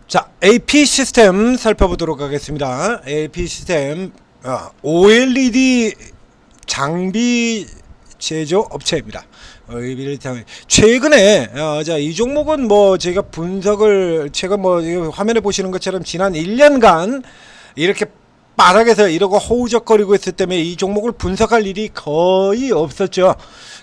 자, AP 시스템 살펴보도록 하겠습니다. AP 시스템 OLED 장비 제조 업체입니다. 최근에 이 종목은 뭐 제가 분석을 최근 뭐 화면에 보시는 것처럼 지난 1년간 이렇게 바닥에서 이러고 허우적거리고 있을 때문에 이 종목을 분석할 일이 거의 없었죠.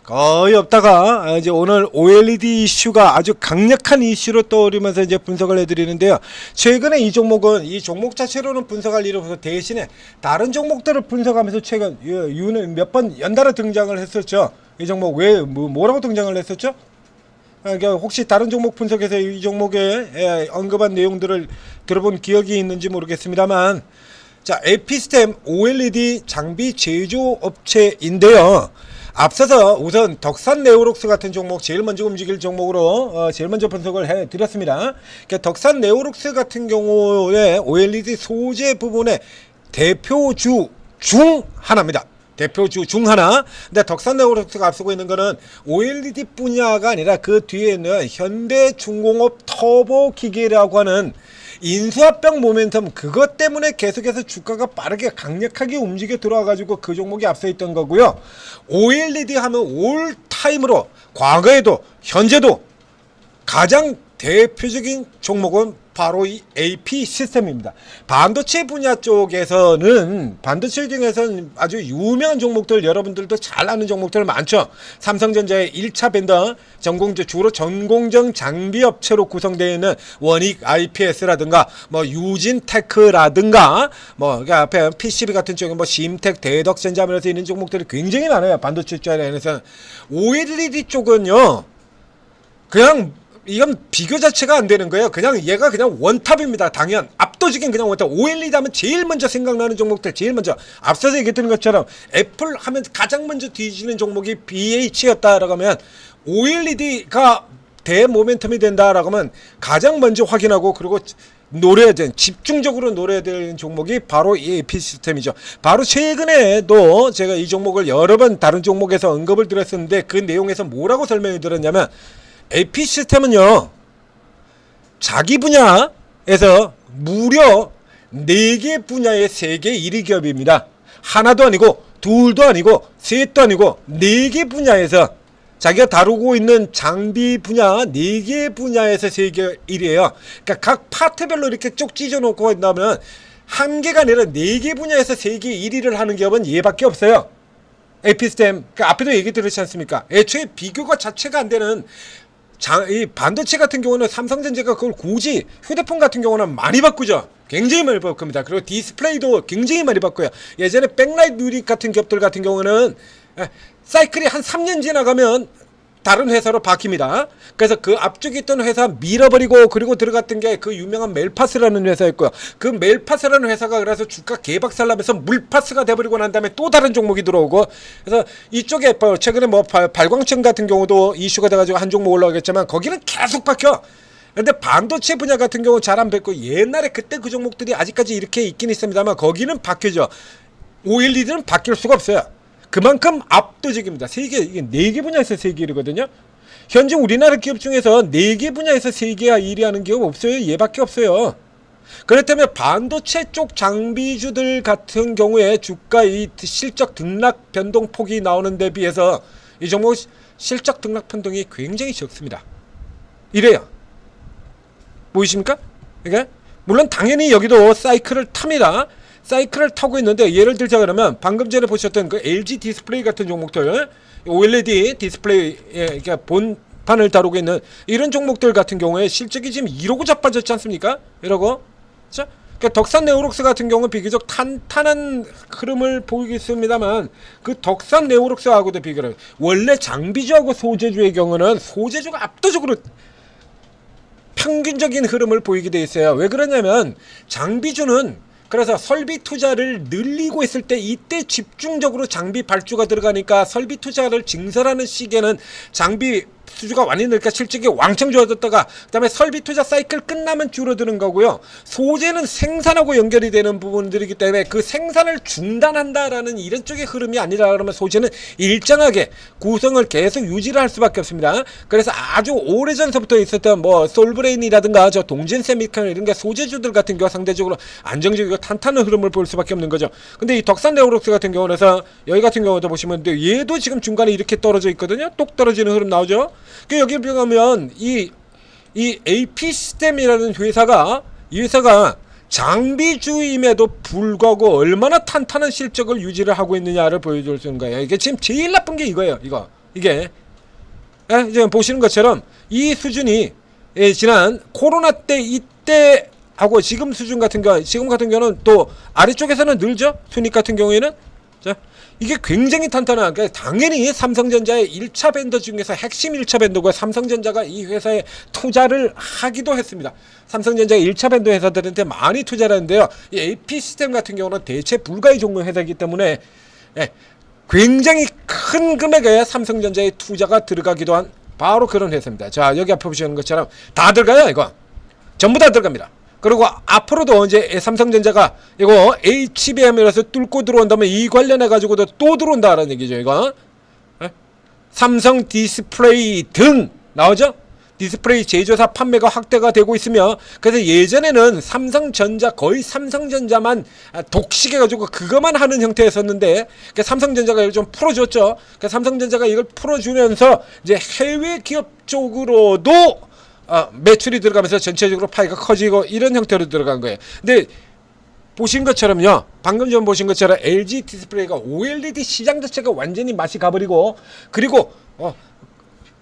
거의 없다가 이제 오늘 OLED 이슈가 아주 강력한 이슈로 떠오르면서 이제 분석을 해드리는데요. 최근에 이 종목 자체로는 분석할 일이 없어서 대신에 다른 종목들을 분석하면서 최근 유는 몇 번 연달아 등장을 했었죠. 이 종목 왜 뭐라고 등장을 했었죠? 혹시 다른 종목 분석에서 이 종목에 언급한 내용들을 들어본 기억이 있는지 모르겠습니다만, 자, 에피스템 OLED 장비 제조 업체인데요. 앞서서 우선 덕산 네오록스 같은 종목 제일 먼저 움직일 종목으로 제일 먼저 분석을 해드렸습니다. 덕산 네오록스 같은 경우에 OLED 소재 부분의 대표주 중 하나입니다. 대표주 중 하나. 근데 덕산 네오록스가 앞서고 있는 거는 OLED 분야가 아니라 그 뒤에 있는 현대중공업 터보 기계라고 하는 인수합병 모멘텀, 그것 때문에 계속해서 주가가 빠르게 강력하게 움직여 들어와가지고 그 종목이 앞서 있던 거고요. OLED 하면 올타임으로 과거에도 현재도 가장 대표적인 종목은 바로 이 AP 시스템입니다. 반도체 분야 쪽에서는 반도체 중에서는 아주 유명한 종목들, 여러분들도 잘 아는 종목들 많죠. 삼성전자의 1차 벤더 주로 전공정 장비 업체로 구성되어 있는 원익 IPS라든가 뭐 유진테크라든가 뭐 앞에 PCB 같은 쪽에 뭐 심텍, 대덕전자면서 있는 종목들이 굉장히 많아요. 반도체 쪽에서는. OLED 쪽은요, 그냥 이건 비교 자체가 안 되는 거예요. 그냥 얘가 그냥 원탑입니다. 당연 압도적인 그냥 원탑. OLED 하면 제일 먼저 생각나는 종목들, 제일 먼저 앞서서 얘기했던 것처럼 애플 하면 가장 먼저 뒤지는 종목이 BH였다라고 하면 OLED가 대모멘텀이 된다라고 하면 가장 먼저 확인하고 그리고 노려야 되는, 집중적으로 노려야 되는 종목이 바로 이 AP 시스템이죠. 바로 최근에도 제가 이 종목을 여러 번 다른 종목에서 언급을 드렸었는데 그 내용에서 뭐라고 설명을 드렸냐면, AP 시스템은요, 자기 분야에서 무려 4개 분야의 세계 1위 기업입니다. 하나도 아니고 둘도 아니고 셋도 아니고 4개 분야에서 자기가 다루고 있는 장비 분야 4개 분야에서 세계 1위예요. 그러니까 각 파트별로 이렇게 쭉 찢어놓고 있다면 한 개가 아니라 4개 분야에서 세계 1위를 하는 기업은 얘밖에 없어요. AP 시스템, 그러니까 앞에도 얘기 드렸지 않습니까? 애초에 비교가 자체가 안 되는 이 반도체 같은 경우는 삼성전자가 그걸 굳이, 휴대폰 같은 경우는 많이 바꾸죠. 굉장히 많이 바꿉니다. 그리고 디스플레이도 굉장히 많이 바꿔요. 예전에 백라이트 유닛 같은 기업들 같은 경우는 사이클이 한 3년 지나가면 다른 회사로 바뀝니다. 그래서 그 앞쪽에 있던 회사 밀어버리고 그리고 들어갔던 게 그 유명한 멜파스라는 회사였고요. 그 멜파스라는 회사가 그래서 주가 개박살나면서 물파스가 돼버리고 난 다음에 또 다른 종목이 들어오고, 그래서 이쪽에 최근에 뭐 발광청 같은 경우도 이슈가 돼가지고 한 종목 올라가겠지만 거기는 계속 바뀌어. 근데 반도체 분야 같은 경우 잘 안 뵙고, 옛날에 그때 그 종목들이 아직까지 이렇게 있긴 있습니다만 거기는 바뀌죠. OLED는 바뀔 수가 없어요. 그만큼 압도적입니다. 이게 4개 분야에서 세계 1위거든요. 현재 우리나라 기업 중에서 4개 분야에서 세계가 1위 하는 기업 없어요. 얘밖에 없어요. 그렇다면 반도체 쪽 장비주들 같은 경우에 주가 이 실적 등락 변동폭이 나오는 데 비해서 이 종목 실적 등락 변동이 굉장히 적습니다. 이래요. 보이십니까? 이게 물론 당연히 여기도 사이클을 탑니다. 사이클을 타고 있는데, 예를 들자 그러면 방금 전에 보셨던 그 LG 디스플레이 같은 종목들, OLED 디스플레이, 그러니까 본판을 다루고 있는 이런 종목들 같은 경우에 실적이 지금 이러고 자빠졌지 않습니까? 이러고. 그렇죠? 그러니까 덕산 네오록스 같은 경우는 비교적 탄탄한 흐름을 보이고 있습니다만, 그 덕산 네오록스하고도 비교를, 원래 장비주하고 소재주의 경우는 소재주가 압도적으로 평균적인 흐름을 보이게 돼 있어요. 왜 그러냐면 장비주는, 그래서 설비 투자를 늘리고 있을 때 이때 집중적으로 장비 발주가 들어가니까 설비 투자를 증설하는 시기에는 장비 수주가 완전히 늘까 실적이 왕창 좋아졌다가 그다음에 설비 투자 사이클 끝나면 줄어드는 거고요. 소재는 생산하고 연결이 되는 부분들이기 때문에 그 생산을 중단한다라는 이런 쪽의 흐름이 아니라 그러면 소재는 일정하게 구성을 계속 유지를 할 수밖에 없습니다. 그래서 아주 오래전서부터 있었던 뭐 솔브레인이라든가 저 동진 세미컨 이런 게 소재주들 같은 경우가 상대적으로 안정적이고 탄탄한 흐름을 볼 수밖에 없는 거죠. 근데 이 덕산 네오록스 같은 경우는 여기 같은 경우도 보시면 얘도 지금 중간에 이렇게 떨어져 있거든요. 똑 떨어지는 흐름 나오죠. 그 여기 보면 이 AP 시스템이라는 이 회사가 장비주임에도 불구하고 얼마나 탄탄한 실적을 유지를 하고 있느냐를 보여줄 수 있는 거예요. 이게 지금 제일 나쁜 게 이거예요. 이게 지금 보시는 것처럼 이 수준이 지난 코로나 때 이때 하고 지금 수준 같은 경우는 또 아래쪽에서는 늘죠. 순익 같은 경우에는 자. 이게 굉장히 탄탄한, 그러니까 당연히 삼성전자의 1차 벤더 중에서 핵심 1차 벤더고 삼성전자가 이 회사에 투자를 하기도 했습니다. 삼성전자의 1차 벤더 회사들한테 많이 투자를 하는데요. 이 AP 시스템 같은 경우는 대체 불가의 종류 회사이기 때문에 굉장히 큰 금액의 삼성전자의 투자가 들어가기도 한 바로 그런 회사입니다. 자, 여기 앞에 보시는 것처럼 다 들어가요. 이거 전부 다 들어갑니다. 그리고 앞으로도 이제 삼성전자가 이거 HBM이라서 뚫고 들어온다면 이 관련해 가지고도 또 들어온다라는 얘기죠. 이거 삼성 디스플레이 등 나오죠. 디스플레이 제조사 판매가 확대가 되고 있으며, 그래서 예전에는 삼성전자 거의 삼성전자만 독식해 가지고 그것만 하는 형태였었는데 삼성전자가 이걸 좀 풀어줬죠. 삼성전자가 이걸 풀어주면서 이제 해외 기업 쪽으로도 매출이 들어가면서 전체적으로 파이가 커지고 이런 형태로 들어간 거예요. 근데 보신 것처럼요, 방금 전 보신 것처럼 LG 디스플레이가 OLED 시장 자체가 완전히 맛이 가버리고, 그리고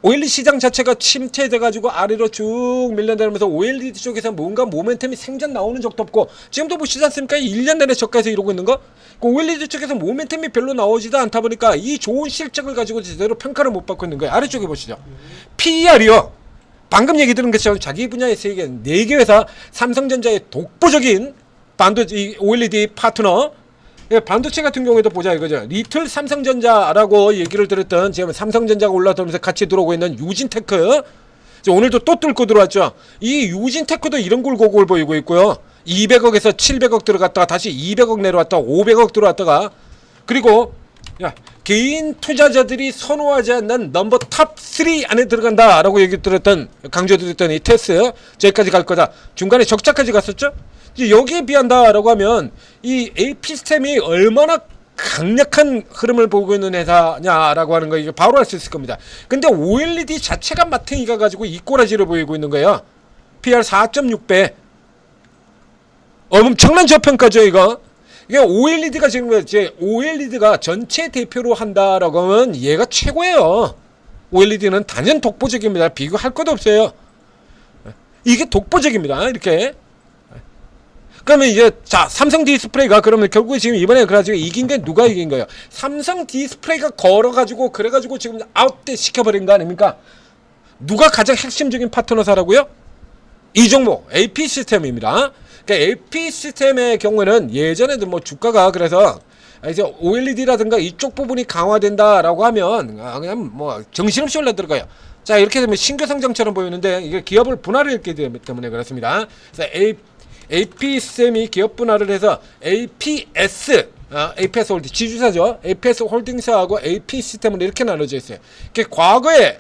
OLED 시장 자체가 침체돼 가지고 아래로 쭉 밀려내면서 OLED 쪽에서 뭔가 모멘텀이 생전 나오는 적도 없고, 지금도 보시지 않습니까? 1년 내내 저가에서 이러고 있는 거. 그 OLED 쪽에서 모멘텀이 별로 나오지도 않다 보니까 이 좋은 실적을 가지고 제대로 평가를 못 받고 있는 거예요. 아래쪽에 보시죠. PER이요. 방금 얘기 들은 것처럼 자기 분야의 세계 4개 회사, 삼성전자의 독보적인 반도체 OLED 파트너, 반도체 같은 경우에도 보자 이거죠. 리틀 삼성전자라고 얘기를 들었던, 지금 삼성전자가 올라오면서 같이 들어오고 있는 유진테크, 오늘도 또 뚫고 들어왔죠. 이 유진테크도 이런 굴곡을 보이고 있고요. 200억에서 700억 들어갔다가 다시 200억 내려왔다가 500억 들어왔다가, 그리고 개인 투자자들이 선호하지 않는 넘버 탑 3 안에 들어간다 라고 얘기 들었던, 강조드렸던 이 테스, 저기까지 갈 거다. 중간에 적자까지 갔었죠. 이제 여기에 비한다 라고 하면 이 AP 시스템이 얼마나 강력한 흐름을 보고 있는 회사냐라고 하는 거 이게 바로 알 수 있을 겁니다. 근데 OLED 자체가 마탱이가 가지고 이 꼬라지를 보이고 있는 거예요. PR 4.6배, 엄청난 저평가죠 이거. 이게 OLED가 지금 이제 OLED가 전체 대표로 한다라고 하면 얘가 최고예요. OLED는 단연 독보적입니다. 비교할 것도 없어요. 이게 독보적입니다. 이렇게. 그러면 이제 자, 삼성 디스플레이가 그러면 결국에 지금 이번에 그래가지고 이긴 게 누가 이긴 거예요? 삼성 디스플레이가 걸어가지고 그래가지고 지금 아웃대 시켜버린 거 아닙니까? 누가 가장 핵심적인 파트너사라고요? 이 종목 AP 시스템입니다. 그러니까 AP 시스템의 경우에는 예전에도 뭐 주가가 그래서 이제 OLED라든가 이쪽 부분이 강화된다라고 하면 그냥 뭐 정신없이 올라 들어가요. 자, 이렇게 되면 신규 성장처럼 보이는데 이게 기업을 분할을 했기 때문에 그렇습니다. 그래서 AP 시스템이 기업 분할을 해서 APS APS 홀딩 지주사죠. APS 홀딩사하고 AP 시스템으로 이렇게 나눠져 있어요. 과거에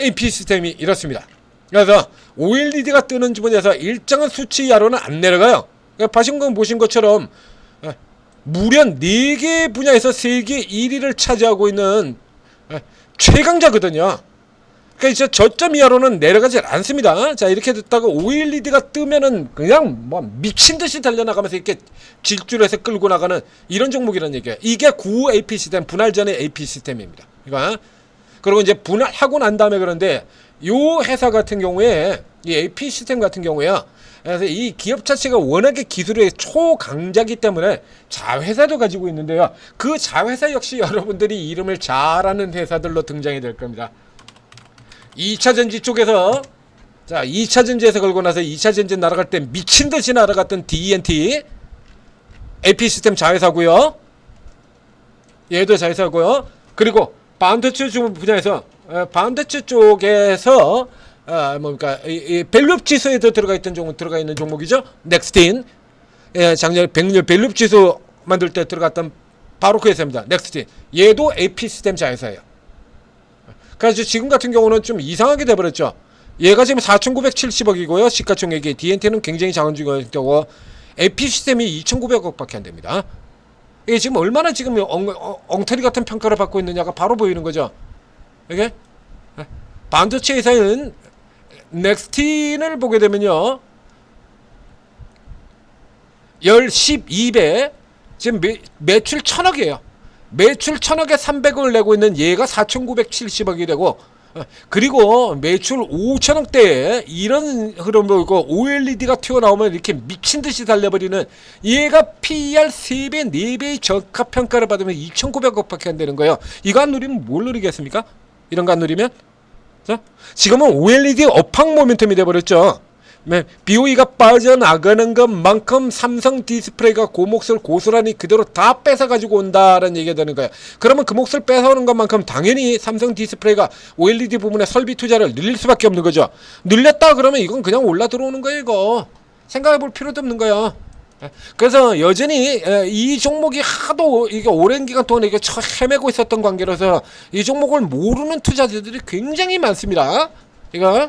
AP 시스템이 이렇습니다. 그래서 OLED가 뜨는 부분에서 일정한 수치 이하로는 안 내려가요. 그러니까 보신 것처럼 무려 4개 분야에서 세계 1위를 차지하고 있는 최강자거든요. 그러니까 이제 저점 이하로는 내려가지 않습니다. 자, 이렇게 됐다가 OLED가 뜨면은 그냥 뭐 미친 듯이 달려나가면서 이렇게 질주해서 끌고 나가는 이런 종목이라는 얘기예요. 이게 구 AP 시스템, 분할 전의 AP 시스템입니다. 이거. 그리고 이제 분할하고 난 다음에 그런데 요 회사 같은 경우에 이 AP 시스템 같은 경우에요. 그래서 이 기업 자체가 워낙에 기술의 초강자기 때문에 자회사도 가지고 있는데요. 그 자회사 역시 여러분들이 이름을 잘 아는 회사들로 등장이 될 겁니다. 2차전지 쪽에서, 자, 2차전지에서 걸고 나서 2차전지 날아갈 때 미친듯이 날아갔던 D&T AP 시스템 자회사고요. 얘도 자회사고요. 그리고 반도체 분야에서 반도체 쪽에서 뭡니까 이 밸류업 지수에도 들어가 있던 종목 들어가 있는 종목이죠. 넥스틴. 예, 작년에 밸류업 지수 만들 때 들어갔던 바로 그 회사입니다. 넥스틴. 얘도 AP 시스템 자회사예요. 그래서 지금 같은 경우는 좀 이상하게 돼버렸죠. 얘가 지금 4,970억이고요. 시가총액이 D&T는 굉장히 작은 중이고 AP 시스템이 2,900억밖에 안 됩니다. 이게 지금 얼마나 지금 엉터리 같은 평가를 받고 있느냐가 바로 보이는 거죠. 이게 반도체 회사인 넥스틴을 보게 되면요, 12배 지금 매출 1,000억이에요. 매출 1,000억에 300억을 내고 있는 얘가 4,970억이 되고, 그리고 매출 5천억대에 이런 흐름으로 있고 OLED가 튀어나오면 이렇게 미친듯이 달려버리는 얘가 PER 3배 4배의 저가평가를 받으면 2,900억밖에 안 되는 거예요. 이거 안 누리면 뭘 누리겠습니까? 이런 거 안 누리면? 자, 지금은 OLED 업황 모멘텀이 돼버렸죠. BOE가 빠져나가는 것만큼 삼성 디스플레이가 그 몫을 고스란히 그대로 다 뺏어가지고 온다라는 얘기가 되는 거야. 그러면 그 몫을 뺏어오는 것만큼 당연히 삼성 디스플레이가 OLED 부분에 설비 투자를 늘릴 수밖에 없는 거죠. 늘렸다 그러면 이건 그냥 올라 들어오는 거예요. 이거 생각해 볼 필요도 없는 거야. 그래서 여전히 이 종목이 하도 이게 오랜 기간 동안 이게 헤매고 있었던 관계라서 이 종목을 모르는 투자자들이 굉장히 많습니다. 이거.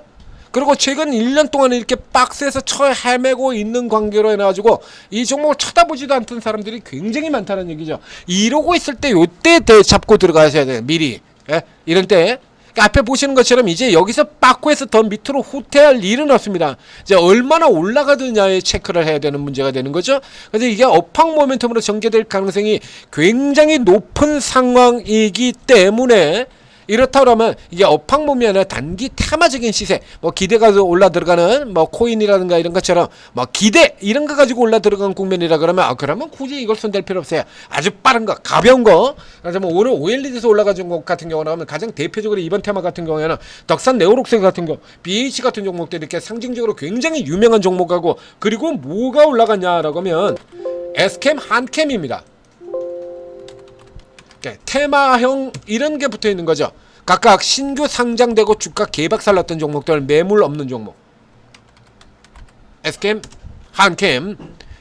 그리고 최근 1년 동안 이렇게 박스에서 헤매고 있는 관계로 해가지고 이 종목을 쳐다보지도 않던 사람들이 굉장히 많다는 얘기죠. 이러고 있을 때 요때 잡고 들어가셔야 돼요. 미리. 예? 이런 때. 그러니까 앞에 보시는 것처럼 이제 여기서 빠꾸에서 더 밑으로 후퇴할 일은 없습니다. 이제 얼마나 올라가느냐에 체크를 해야 되는 문제가 되는 거죠. 그래서 이게 업황 모멘텀으로 전개될 가능성이 굉장히 높은 상황이기 때문에 이렇다 그러면 이게 업황몸이 아니라 단기 테마적인 시세, 뭐 기대가 올라 들어가는 뭐 코인이라든가 이런 것처럼 뭐 기대 이런 거 가지고 올라 들어간 국면이라 그러면 그러면 굳이 이걸 손댈 필요 없어요. 아주 빠른 거, 가벼운 거. 그래서 뭐 오늘 OLED에서 올라가준 것 같은 경우는 하면 가장 대표적으로 이번 테마 같은 경우에는 덕산 네오록스 같은 경우, BH 같은 종목들 이렇게 상징적으로 굉장히 유명한 종목하고 그리고 뭐가 올라갔냐라고 하면 S캠, 한캠입니다. 테마형 이런 게 붙어 있는 거죠. 각각 신규 상장되고 주가 개박살 났던 종목들, 매물 없는 종목. S캠, 한캠,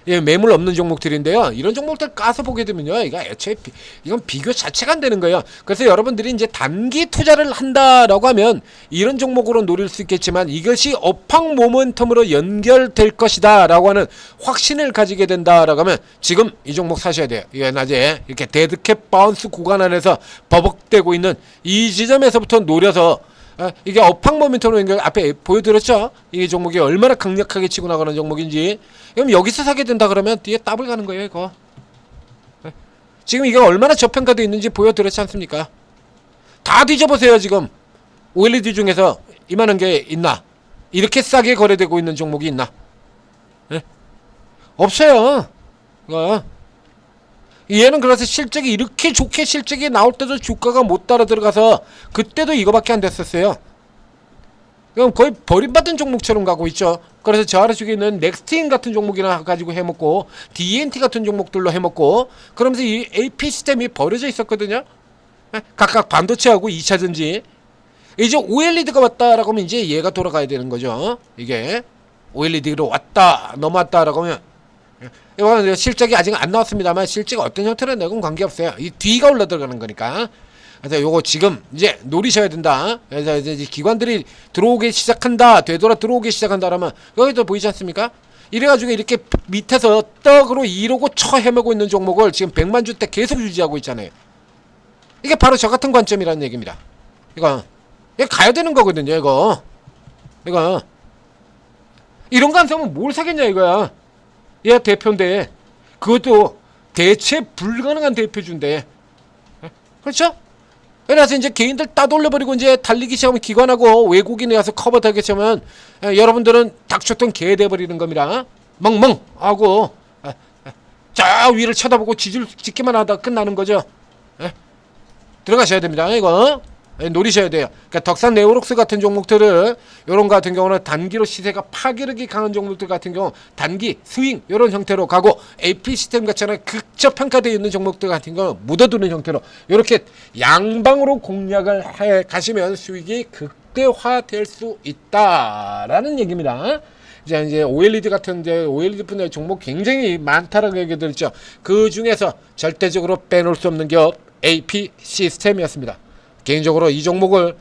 예, 매물 없는 종목들인데요. 이런 종목들 까서 보게 되면요, 이거 애초에 이건 비교 자체가 안 되는 거예요. 그래서 여러분들이 이제 단기 투자를 한다라고 하면 이런 종목으로 노릴 수 있겠지만 이것이 업황 모멘텀으로 연결될 것이다라고 하는 확신을 가지게 된다라고 하면 지금 이 종목 사셔야 돼요. 이게 낮에 이렇게 데드캣 바운스 구간 안에서 버벅대고 있는 이 지점에서부터 노려서 이게 업황 모멘텀으로 연결, 앞에 보여드렸죠? 이 종목이 얼마나 강력하게 치고 나가는 종목인지. 그럼 여기서 사게 된다 그러면 뒤에 더블 가는 거예요, 이거. 지금 이게 얼마나 저평가되어 있는지 보여드렸지 않습니까? 다 뒤져보세요, 지금. OLED 중에서 이만한 게 있나? 이렇게 싸게 거래되고 있는 종목이 있나? 없어요. 이거. 얘는 그래서 실적이 이렇게 좋게 실적이 나올 때도 주가가 못 따라 들어가서 그때도 이거밖에 안 됐었어요. 그럼 거의 버림받은 종목처럼 가고 있죠. 그래서 저 아래쪽에 있는 넥스틴 같은 종목이나 가지고 해먹고 D&T 같은 종목들로 해먹고 그러면서 이 AP 시스템이 버려져 있었거든요. 각각 반도체하고 2차전지. 이제 OLED가 왔다라고 하면 이제 얘가 돌아가야 되는 거죠. 이게 OLED로 왔다 넘어왔다라고 하면 이건 실적이 아직 안 나왔습니다만 실적이 어떤 형태로 내건 관계없어요. 이 뒤가 올라 들어가는 거니까. 그래서 요거 지금 이제 노리셔야 된다. 그래서 이제 기관들이 들어오기 시작한다, 되돌아 들어오기 시작한다라면 여기도 보이지 않습니까? 이래가지고 이렇게 밑에서 떡으로 이러고 헤매고 있는 종목을 지금 100만 주대 계속 유지하고 있잖아요. 이게 바로 저 같은 관점이라는 얘기입니다. 이거 가야 되는 거거든요. 이거 이런 거 안 사면 뭘 사겠냐 이거야. 얘 대표인데 그것도 대체 불가능한 대표주인데, 그렇죠? 그래서 이제 개인들 따돌려버리고 이제 달리기 시작하면 기관하고 외국인이 와서 커버하게 되면 여러분들은 닥쳤던 개 돼버리는 겁니다. 멍멍 하고 저 위를 쳐다보고 짓기만 하다 끝나는 거죠. 들어가셔야 됩니다. 이거 노리셔야 돼요. 그러니까 덕산 네오록스 같은 종목들을 요런 거 같은 경우는 단기로 시세가 파괴력이 강한 종목들 같은 경우 단기 스윙 요런 형태로 가고 AP 시스템 같잖아요. 극적 평가되어 있는 종목들 같은 경우는 묻어두는 형태로 이렇게 양방으로 공략을 해 가시면 수익이 극대화될 수 있다라는 얘기입니다. 이제 OLED 같은 이제 OLED 분야 종목 굉장히 많다라고 얘기 드렸죠. 그 중에서 절대적으로 빼놓을 수 없는 기업 AP 시스템이었습니다. 개인적으로 이 종목을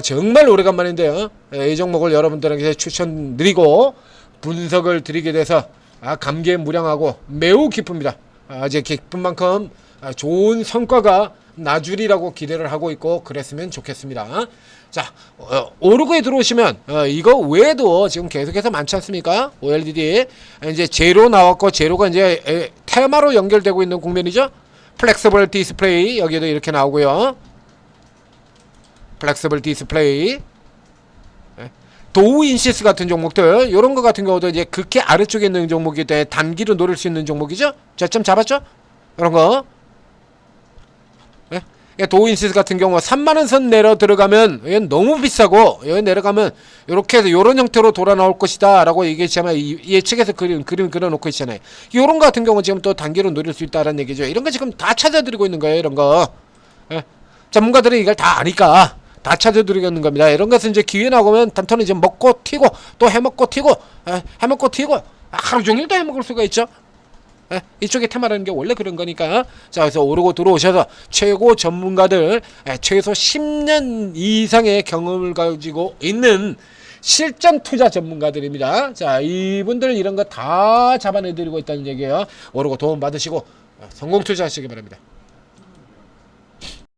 정말 오래간만인데요. 이 종목을 여러분들에게 추천드리고 분석을 드리게 돼서 감개무량하고 매우 기쁩니다. 이제 기쁜 만큼 좋은 성과가 나주리라고 기대를 하고 있고 그랬으면 좋겠습니다. 자, 오르고에 들어오시면 이거 외에도 지금 계속해서 많지 않습니까? OLED 이제 제로 나왔고 제로가 이제 테마로 연결되고 있는 국면이죠. 플렉서블 디스플레이 여기도 이렇게 나오고요. 플렉서블 디스플레이, 도우인시스 같은 종목들 이런 거 같은 경우도 이제 극히 아래쪽에 있는 종목이 돼 단기로 노릴 수 있는 종목이죠. 저점 잡았죠? 이런 거. 도우인시스 같은 경우 3만원 선 내려 들어가면 얘는 너무 비싸고 여기 내려가면 이렇게 해서 이런 형태로 돌아 나올 것이다 라고 얘기했잖아요. 예측해서 그림 그려놓고 있잖아요. 이런 거 같은 경우 지금 또 단기로 노릴 수 있다는 얘기죠. 이런 거 지금 다 찾아드리고 있는 거예요. 이런 거 전문가들은 이걸 다 아니까 다 찾아드리겠는 겁니다. 이런 것은 이제 기회 나오면 단턴은 이제 먹고 튀고 또 해먹고 튀고 해먹고 튀고 하루 종일 또 해먹을 수가 있죠. 이쪽에 테마라는 게 원래 그런 거니까. 자, 그래서 오르고 들어오셔서 최고 전문가들 최소 10년 이상의 경험을 가지고 있는 실전 투자 전문가들입니다. 자, 이분들 이런 거 다 잡아내드리고 있다는 얘기예요. 오르고 도움 받으시고 성공 투자하시기 바랍니다.